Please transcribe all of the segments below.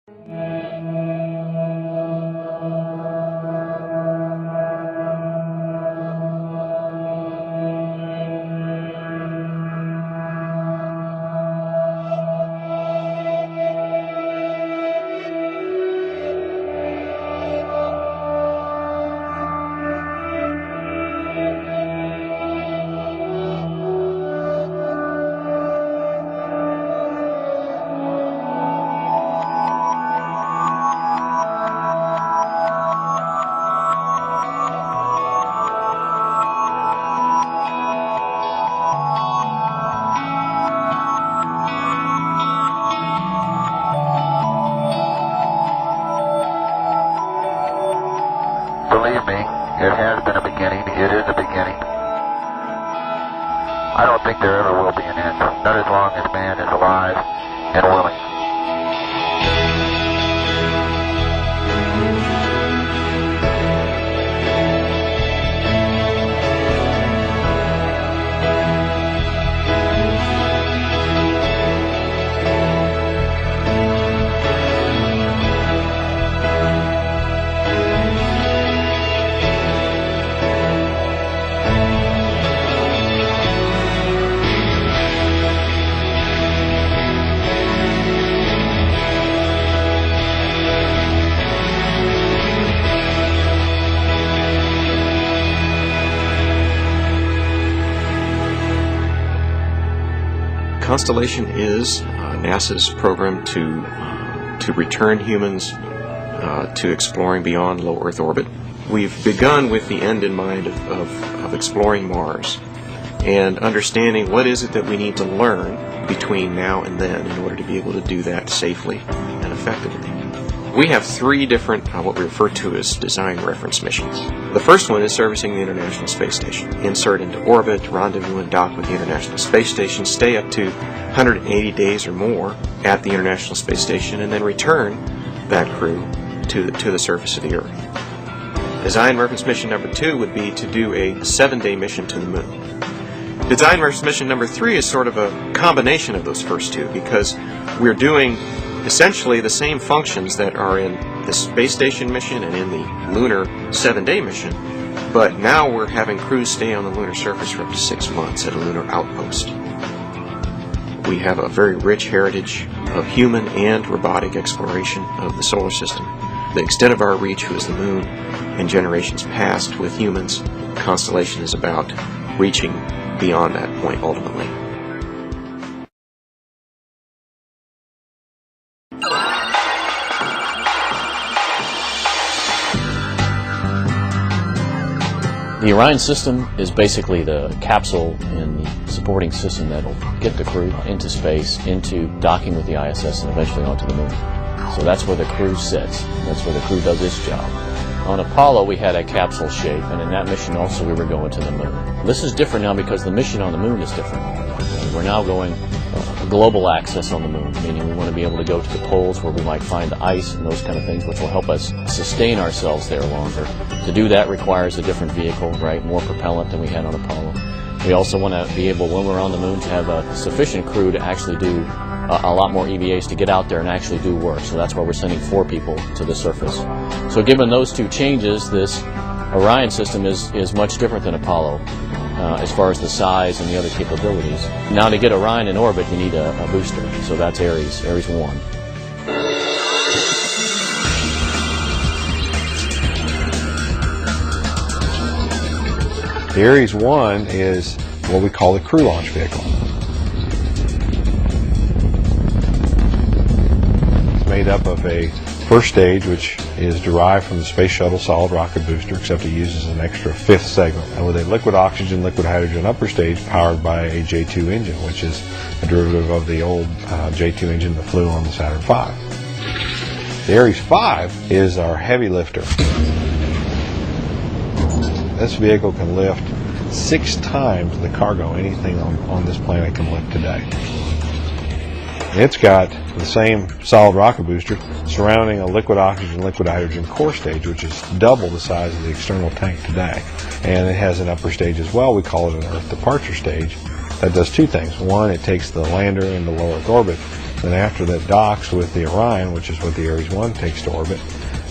Believe me, it has been a beginning. It is a beginning. I don't think there ever will be an end, not as long as man is alive and willing. Constellation is NASA's program to return humans to exploring beyond low Earth orbit. We've begun with the end in mind of exploring Mars and understanding what is it that we need to learn between now and then in order to be able to do that safely and effectively. We have three different, what we refer to as design reference missions. The first one is servicing the International Space Station. Insert into orbit, rendezvous and dock with the International Space Station, stay up to 180 days or more at the International Space Station, and then return that crew to the surface of the Earth. Design reference mission number 2 would be to do a 7-day mission to the Moon. Design reference mission number 3 is sort of a combination of those first two, because we're doing essentially the same functions that are in the space station mission and in the lunar 7-day mission, but now we're having crews stay on the lunar surface for up to 6 months at a lunar outpost. We have a very rich heritage of human and robotic exploration of the solar system. The extent of our reach, who is the Moon, and generations past with humans, Constellation is about reaching beyond that point ultimately. The Orion system is basically the capsule in the supporting system that will get the crew into space, into docking with the ISS, and eventually onto the Moon. So that's where the crew sits. That's where the crew does its job. On Apollo, we had a capsule shape, and in that mission also we were going to the Moon. This is different now because the mission on the Moon is different. We're now going global access on the Moon, meaning we want to be able to go to the poles where we might find the ice and those kind of things, which will help us sustain ourselves there longer. To do that requires a different vehicle, right? More propellant than we had on Apollo. We also want to be able, when we're on the Moon, to have a sufficient crew to actually do a lot more EVAs to get out there and actually do work. So that's why we're sending 4 people to the surface. So given those two changes, this Orion system is much different than Apollo as far as the size and the other capabilities. Now to get Orion in orbit, you need a booster. So that's Ares 1. The Ares 1 is what we call the crew launch vehicle. It's made up of a first stage, which is derived from the Space Shuttle solid rocket booster, except it uses an extra 5th segment, and with a liquid oxygen, liquid hydrogen upper stage powered by a J2 engine, which is a derivative of the old J2 engine that flew on the Saturn V. The Ares 5 is our heavy lifter. This vehicle can lift 6 times the cargo anything on this planet can lift today. It's got the same solid rocket booster surrounding a liquid oxygen, liquid hydrogen core stage, which is double the size of the external tank today. And it has an upper stage as well. We call it an Earth departure stage. That does 2 things. One, it takes the lander into low Earth orbit. Then after that docks with the Orion, which is what the Ares 1 takes to orbit,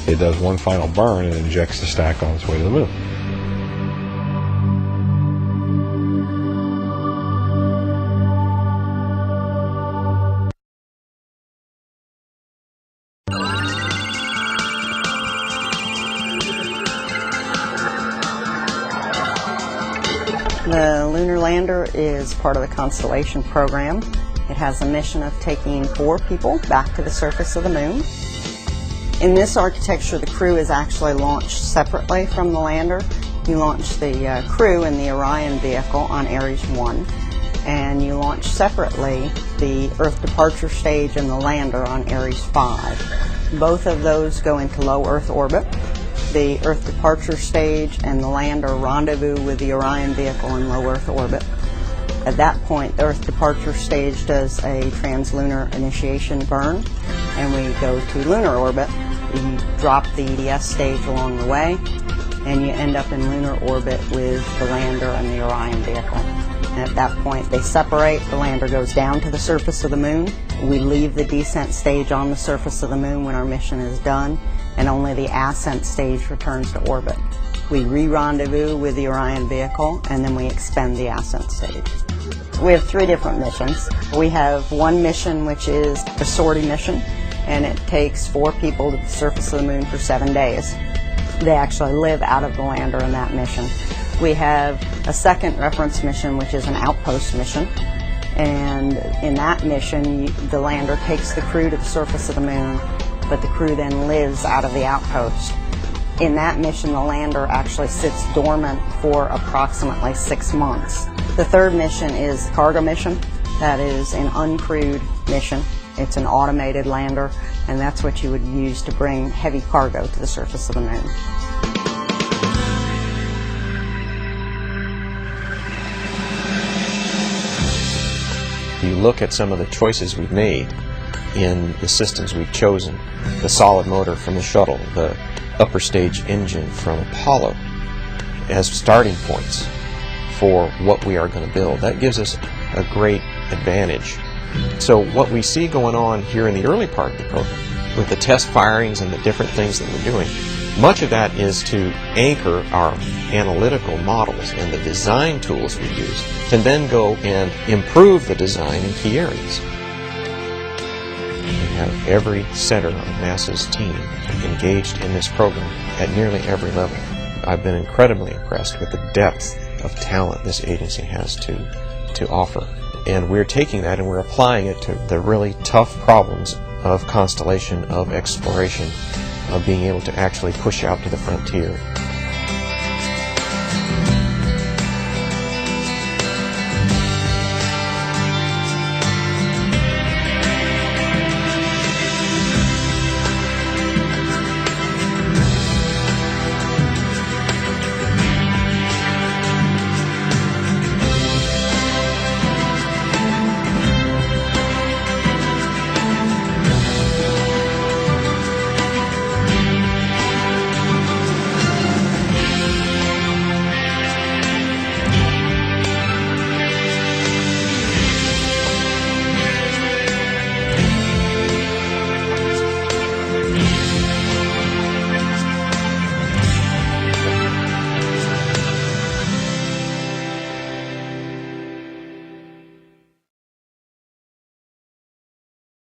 it does one final burn and injects the stack on its way to the moon. The lunar lander is part of the Constellation program. It has a mission of taking 4 people back to the surface of the moon. In this architecture, the crew is actually launched separately from the lander. You launch the crew in the Orion vehicle on Ares 1, and you launch separately the Earth departure stage and the lander on Ares 5. Both of those go into low Earth orbit. The Earth departure stage and the lander rendezvous with the Orion vehicle in low Earth orbit. At that point, the Earth departure stage does a translunar initiation burn, and we go to lunar orbit. You drop the EDS stage along the way, and you end up in lunar orbit with the lander and the Orion vehicle. And at that point, they separate. The lander goes down to the surface of the moon. We leave the descent stage on the surface of the moon when our mission is done, and only the ascent stage returns to orbit. We re-rendezvous with the Orion vehicle, and then we expend the ascent stage. We have 3 different missions. We have one mission which is a sortie mission, and it takes 4 people to the surface of the moon for 7 days. They actually live out of the lander in that mission. We have a second reference mission, which is an outpost mission, and in that mission the lander takes the crew to the surface of the moon, but the crew then lives out of the outpost. In that mission, the lander actually sits dormant for approximately 6 months. The third mission is the cargo mission. That is an uncrewed mission. It's an automated lander, and that's what you would use to bring heavy cargo to the surface of the moon. You look at some of the choices we've made in the systems we've chosen, the solid motor from the shuttle, the upper stage engine from Apollo, as starting points for what we are going to build. That gives us a great advantage. So what we see going on here in the early part of the program, with the test firings and the different things that we're doing, much of that is to anchor our analytical models and the design tools we use, to then go and improve the design in key areas. We have every center of NASA's team engaged in this program at nearly every level. I've been incredibly impressed with the depth of talent this agency has to offer. And we're taking that and we're applying it to the really tough problems of constellation, of exploration, of being able to actually push out to the frontier.